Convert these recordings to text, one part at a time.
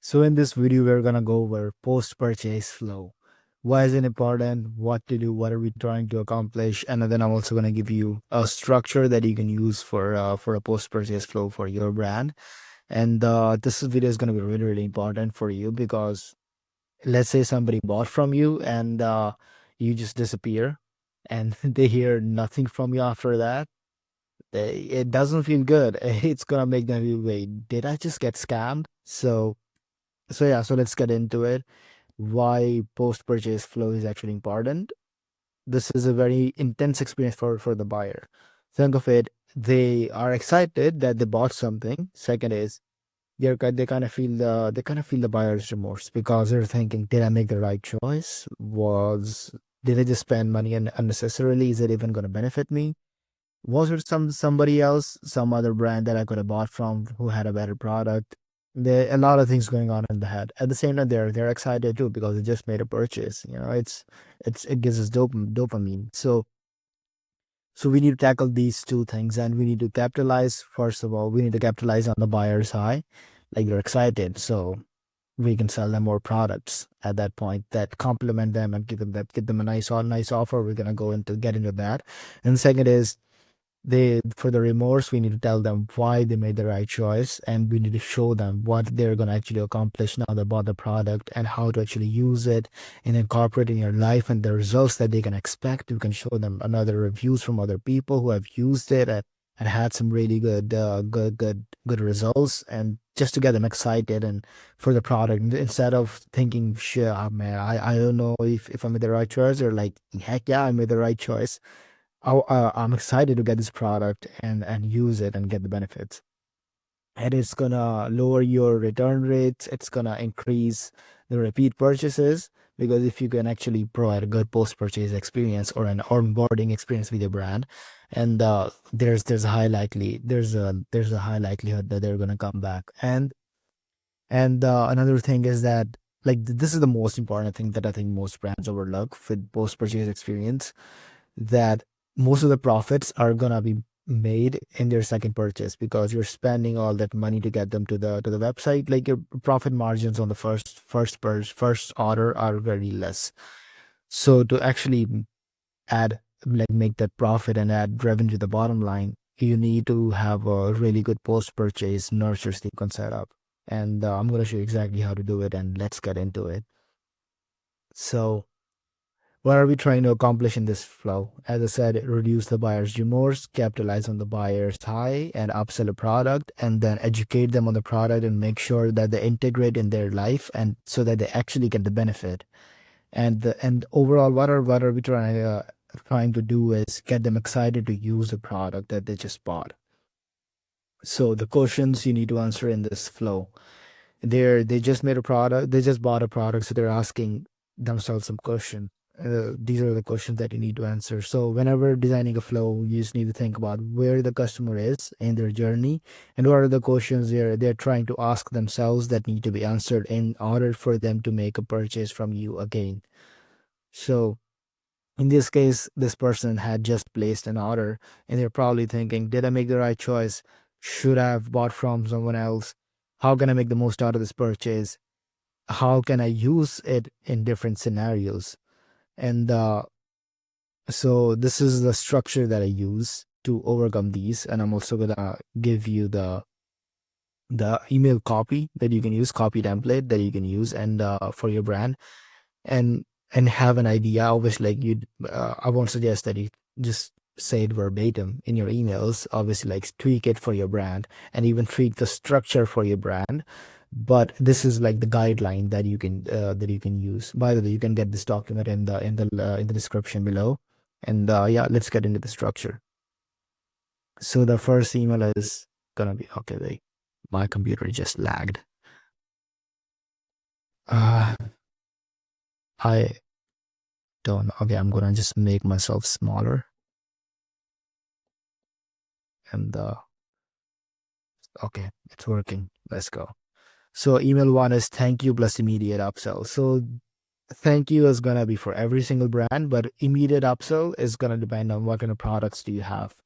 So in this video, we're gonna go over post-purchase flow. Why is it important? What to do? What are we trying to accomplish? And then I'm also gonna give you a structure that you can use for a post-purchase flow for your brand. And this video is gonna be really really important for you because let's say somebody bought from you and you just disappear, and they hear nothing from you after that. It doesn't feel good. It's gonna make them feel, wait, did I just get scammed? So let's get into it. Why post-purchase flow is actually important. This is a very intense experience for the buyer. Think of it, they are excited that they bought something. Second is they kind of feel the buyer's remorse because they're thinking, did I make the right choice? Did I just spend money unnecessarily? Is it even going to benefit me? Was there somebody else, some other brand that I could have bought from who had a better product? There a lot of things going on in the head. At the same time, they're excited too because they just made a purchase. It gives us dopamine. So we need to tackle these two things, and we need to capitalize. First of all, we need to capitalize on the buyer's high, like they're excited. So we can sell them more products at that point that complement them and give them a nice offer. We're gonna get into that. And second is they for the remorse, we need to tell them why they made the right choice, and we need to show them what they're going to actually accomplish now they bought the product and how to actually use it and incorporate in your life and the results that they can expect. You can show them another reviews from other people who have used it and had some really good results, and just to get them excited and for the product instead of thinking, shit, man, I don't know if I made the right choice, or like, heck yeah, I made the right choice. I'm excited to get this product and use it and get the benefits. And it's gonna lower your return rates. It's gonna increase the repeat purchases, because if you can actually provide a good post-purchase experience or an onboarding experience with your brand, and there's a high likelihood that they're gonna come back. And another thing is that, like, this is the most important thing that I think most brands overlook with post-purchase experience, that most of the profits are gonna be made in their second purchase, because you're spending all that money to get them to the website. Like, your profit margins on the first order are very less. So to actually add, like, make that profit and add revenue to the bottom line, you need to have a really good post-purchase nurture sequence set up. And I'm going to show you exactly how to do it, and let's get into it. So what are we trying to accomplish in this flow? As I said, reduce the buyer's remorse, capitalize on the buyer's high, and upsell a product, and then educate them on the product and make sure that they integrate in their life, and so that they actually get the benefit. And overall, what are we trying to do is get them excited to use the product that they just bought. So the questions you need to answer in this flow. They just made a product, they just bought a product, so they're asking themselves some question. These are the questions that you need to answer. So whenever designing a flow, you just need to think about where the customer is in their journey, and what are the questions they're trying to ask themselves that need to be answered in order for them to make a purchase from you again. So in this case, this person had just placed an order, and they're probably thinking, did I make the right choice? Should I have bought from someone else? How can I make the most out of this purchase? How can I use it in different scenarios? And so this is the structure that I use to overcome these. And I'm also gonna give you the email copy that you can use, copy template that you can use, and for your brand, and have an idea. Obviously, like, I won't suggest that you just say it verbatim in your emails. Obviously, like, tweak it for your brand and even tweak the structure for your brand. But this is like the guideline that you can use. By the way, you can get this document in the description below. And yeah, let's get into the structure. So the first email is gonna be, okay, wait, my computer just lagged. uh I don't know. Okay, I'm gonna just make myself smaller. And okay, it's working. Let's go. So email one is thank you plus immediate upsell. So thank you is gonna be for every single brand, but immediate upsell is gonna depend on what kind of products do you have.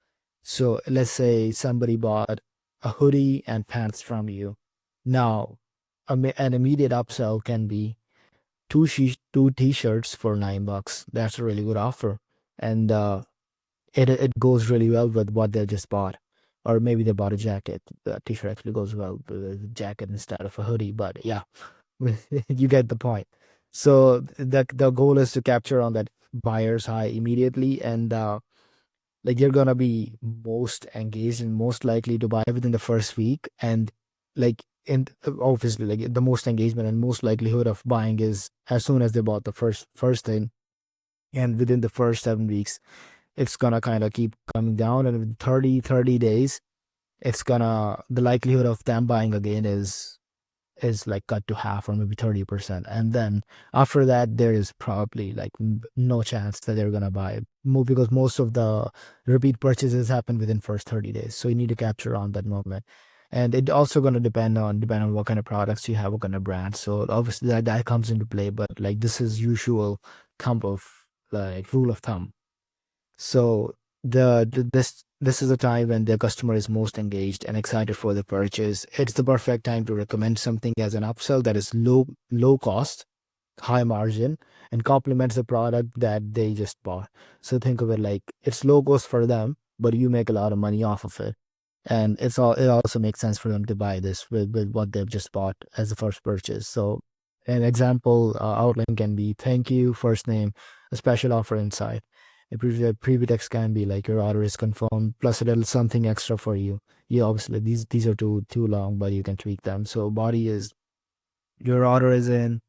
So let's say somebody bought a hoodie and pants from you. Now, an immediate upsell can be two t-shirts for $9. That's a really good offer, and it goes really well with what they just bought. Or maybe they bought a jacket. The t-shirt actually goes well with a jacket instead of a hoodie. But yeah, you get the point. So the goal is to capture on that buyer's high immediately, and like you're gonna be most engaged and most likely to buy within the first week. And like in obviously like the most engagement and most likelihood of buying is as soon as they bought the first thing, and within the first 7 weeks it's gonna kind of keep coming down, and in 30 days it's gonna the likelihood of them buying again is like cut to half or maybe 30%. And then after that, there is probably like no chance that they're gonna buy more, because most of the repeat purchases happen within first 30 days. So you need to capture on that moment. And it also gonna depend on what kind of products you have, what kind of brand. So obviously that comes into play, but like this is usual kind of like rule of thumb. So this is a time when the customer is most engaged and excited for the purchase. It's the perfect time to recommend something as an upsell that is low cost, high margin, and complements the product that they just bought. So think of it like it's low cost for them, but you make a lot of money off of it. And it also makes sense for them to buy this with what they've just bought as the first purchase. So an example outline can be thank you, first name, a special offer inside. A preview text can be like your order is confirmed plus a little something extra for you. Yeah, obviously these are too long, but you can tweak them. So body is your order is in.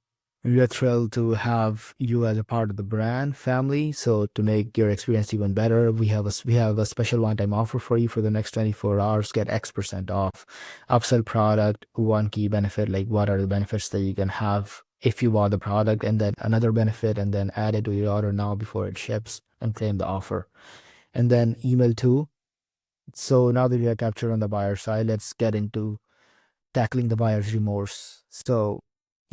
We are thrilled to have you as a part of the brand family. So to make your experience even better, we have a special one-time offer for you for the next 24 hours. Get X% off. Upsell product, one key benefit, like what are the benefits that you can have if you bought the product, and then another benefit, and then add it to your order now before it ships and claim the offer. And then email two. So now that we are captured on the buyer side, let's get into tackling the buyer's remorse. So,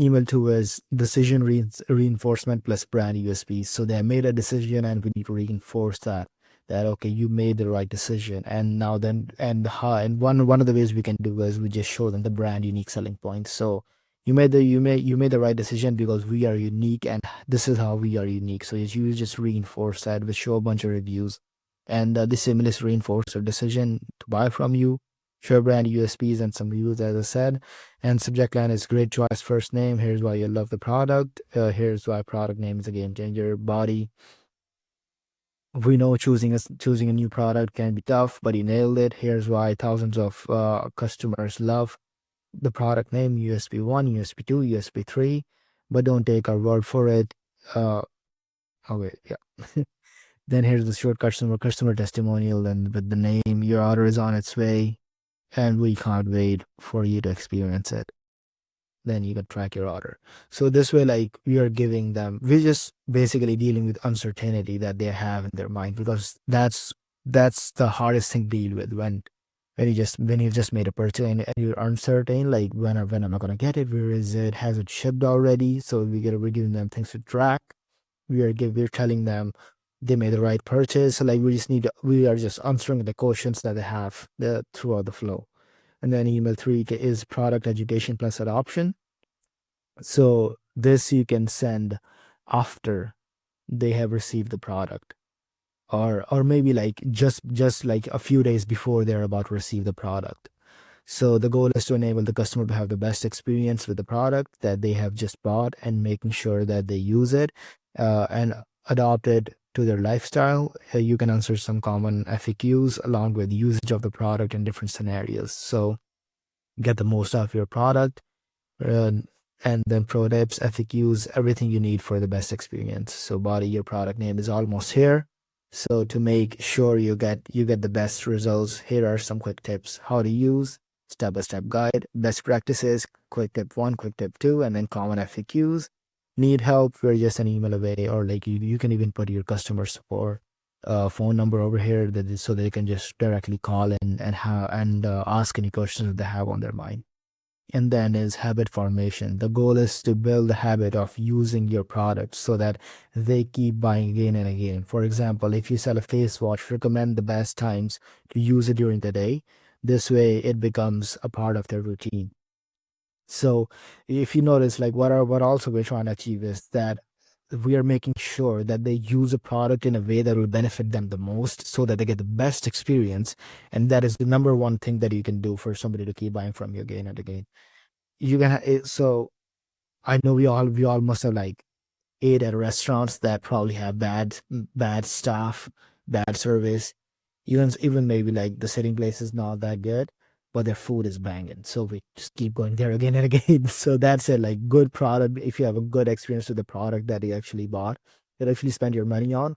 email two is decision reinforcement plus brand USP. So they made a decision, and we need to reinforce that okay, you made the right decision, and now then and how and one of the ways we can do is we just show them the brand unique selling points. So you made the right decision because we are unique, and this is how we are unique. So you just reinforce that with show a bunch of reviews, and this stimulus reinforce your decision to buy from you. Share brand USPs and some reviews, as I said. And subject line is great choice, first name. Here's why you love the product. Here's why product name is a game changer. Body. We know choosing a new product can be tough, but you nailed it. Here's why thousands of customers love the product name. USB 1, USB 2, USB 3. But don't take our word for it. Uh, oh wait, yeah. Then here's the short customer testimonial, and with the name, your order is on its way, and we can't wait for you to experience it. Then you can track your order. So this way, like we're just basically dealing with uncertainty that they have in their mind, because that's the hardest thing to deal with when you just made a purchase, and you're uncertain, like when am I gonna get it? Where is it? Has it shipped already? So we're giving them things to track. We're telling them they made the right purchase. So like we are just answering the questions that they have throughout the flow. And then email three is product education plus adoption. So this you can send after they have received the product, or maybe like just like a few days before they're about to receive the product. So the goal is to enable the customer to have the best experience with the product that they have just bought, and making sure that they use it and adopt it to their lifestyle. You can answer some common FAQs along with usage of the product in different scenarios. So get the most out of your product, uh, and then pro tips, FAQs, everything you need for the best experience. So body, your product name is almost here. So to make sure you get the best results, here are some quick tips: how to use, step-by-step guide, best practices, quick tip one, quick tip two, and then common FAQs. Need help? We're just an email away, or like you can even put your customer support phone number over here, so they can just directly call in and ask any questions that they have on their mind. And then is habit formation. The goal is to build the habit of using your product so that they keep buying again and again. For example, if you sell a face watch, recommend the best times to use it during the day. This way, it becomes a part of their routine. So if you notice, like what also we're trying to achieve is that we are making sure that they use a product in a way that will benefit them the most so that they get the best experience. And that is the number one thing that you can do for somebody to keep buying from you again and again. You can so I know we all must have like ate at restaurants that probably have bad staff, bad service. Even maybe like the sitting place is not that good, but their food is banging. So we just keep going there again and again. So that's it. Like good product. If you have a good experience with the product that you actually bought, that actually spend your money on,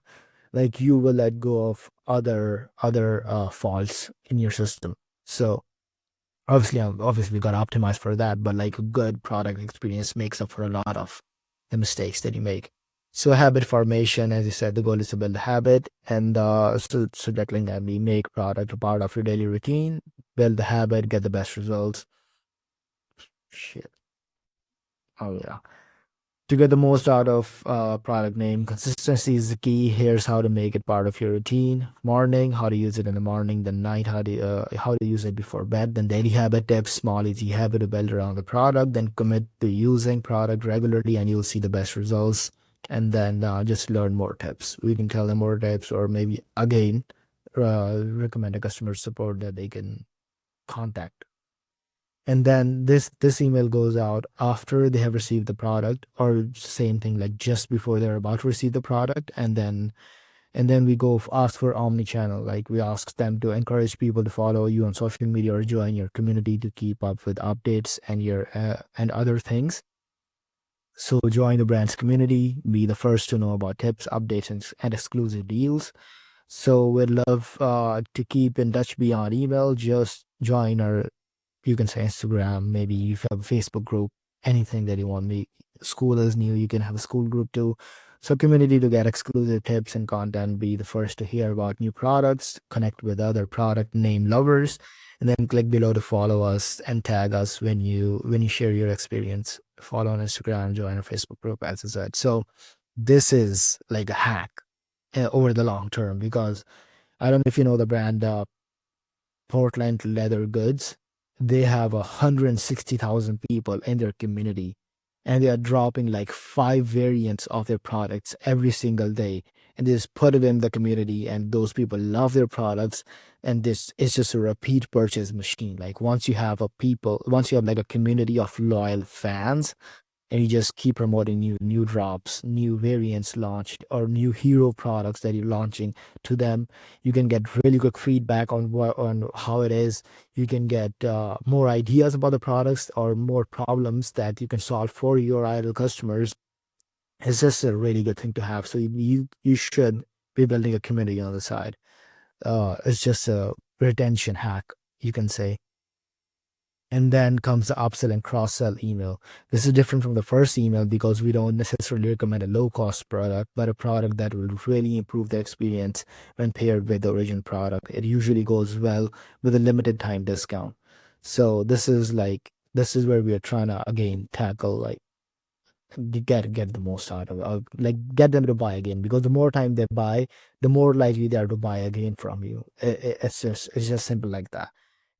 like you will let go of other faults in your system. So obviously we got to optimize for that, but like a good product experience makes up for a lot of the mistakes that you make. So habit formation, as you said, the goal is to build a habit, and so that like that we make product a part of your daily routine, build the habit, get the best results. Shit. Oh yeah. To get the most out of product name, consistency is the key. Here's how to make it part of your routine: morning, how to use it in the morning; then night, how to use it before bed; then daily habit tips, small easy habit to build around the product; then commit to using product regularly and you'll see the best results. And then just learn more tips. We can tell them more tips, or maybe again recommend a customer support that they can contact. And then this email goes out after they have received the product, or same thing, like just before they're about to receive the product. And then we go ask for omni-channel, like we ask them to encourage people to follow you on social media or join your community to keep up with updates and your and other things. So join the brand's community, be the first to know about tips, updates, and exclusive deals. So we'd love to keep in touch beyond email. Just join our, you can say, Instagram, maybe if you have a Facebook group, anything that you want. Me, school is new, you can have a school group too. So community to get exclusive tips and content, be the first to hear about new products, connect with other product name lovers, and then click below to follow us and tag us when you share your experience. Follow on Instagram, join our Facebook group, as I said. So this is like a hack over the long term, because I don't know if you know the brand Portland Leather Goods. They have 160,000 people in their community, and they are dropping like 5 variants of their products every single day. And they just put it in the community, and those people love their products. And this is just a repeat purchase machine. Like once you have like a community of loyal fans, and you just keep promoting new drops, new variants launched, or new hero products that you're launching to them, you can get really quick feedback on how it is. You can get more ideas about the products or more problems that you can solve for your ideal customers. It's just a really good thing to have. So you should be building a community on the side. It's just a retention hack, you can say. And then comes the upsell and cross sell email. This is different from the first email because we don't necessarily recommend a low cost product, but a product that will really improve the experience when paired with the original product. It usually goes well with a limited time discount. So this is where we are trying to again tackle, like get the most out of it, like get them to buy again, because the more time they buy, the more likely they are to buy again from you. It's just simple like that.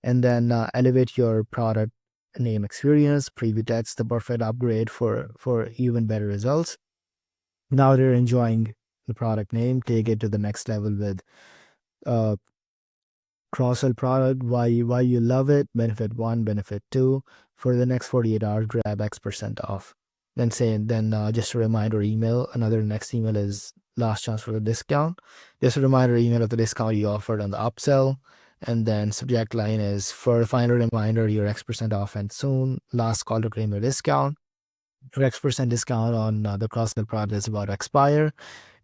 And then elevate your product name experience. Preview text, the perfect upgrade for even better results. Now they're enjoying the product name, take it to the next level with uh cross-sell product, why you love it, benefit one, benefit two. For the next 48 hours, grab X% off. Then just a reminder email. Another next email is last chance for the discount. Just a reminder email of the discount you offered on the upsell. And then subject line is, for a final reminder, your X% off and soon. Last call to claim your discount. Your X% discount on the cross-sell product is about to expire.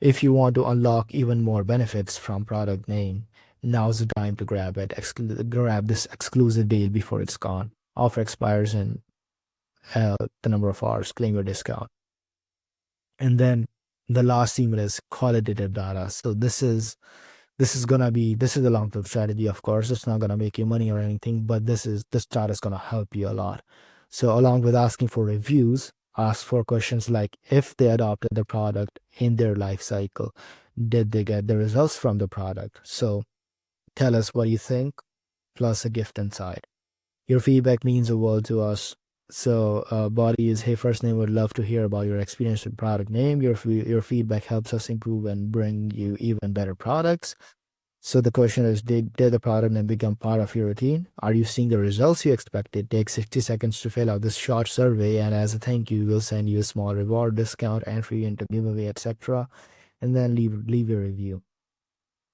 If you want to unlock even more benefits from product name, now's the time to grab it. Grab this exclusive deal before it's gone. Offer expires in the number of hours. Claim your discount. And then the last email is qualitative data. So this is a long-term strategy. Of course, it's not gonna make you money or anything, but this data is gonna help you a lot. So along with asking for reviews, ask for questions like, if they adopted the product in their life cycle, did they get the results from the product? So tell us what you think, plus a gift inside. Your feedback means the world to us. So body is, hey, first name, would love to hear about your experience with product name. Your feedback helps us improve and bring you even better products. So the question is, did the product name become part of your routine? Are you seeing the results you expected? Take 60 seconds to fill out this short survey, and as a thank you, we'll send you a small reward, discount, entry into giveaway, etc. And then leave your review.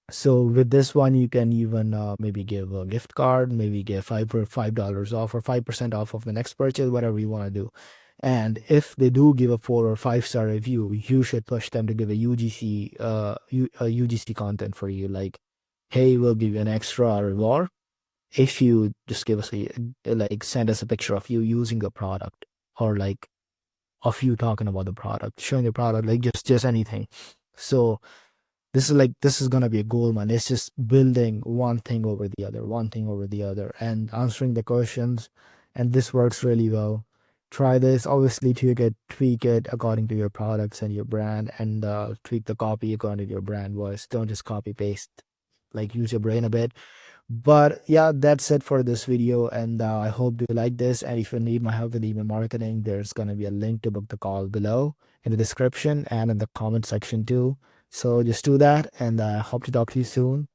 So with this one, you can even maybe give a gift card, maybe give $5 off or 5% off of the next purchase, whatever you want to do. And if they do give a 4 or 5 star review, you should push them to give a UGC content for you. Like, hey, we'll give you an extra reward if you just give us like send us a picture of you using the product, or like of you talking about the product, showing the product, like just anything. So this is gonna be a goal, man. It's just building one thing over the other, one thing over the other, and answering the questions. And this works really well. Try this. Obviously, tweak it according to your products and your brand, and tweak the copy according to your brand voice. Don't just copy paste. Like, use your brain a bit. But yeah, that's it for this video, and I hope you like this. And if you need my help with email marketing, there's gonna be a link to book the call below in the description and in the comment section too. So just do that, and I hope to talk to you soon.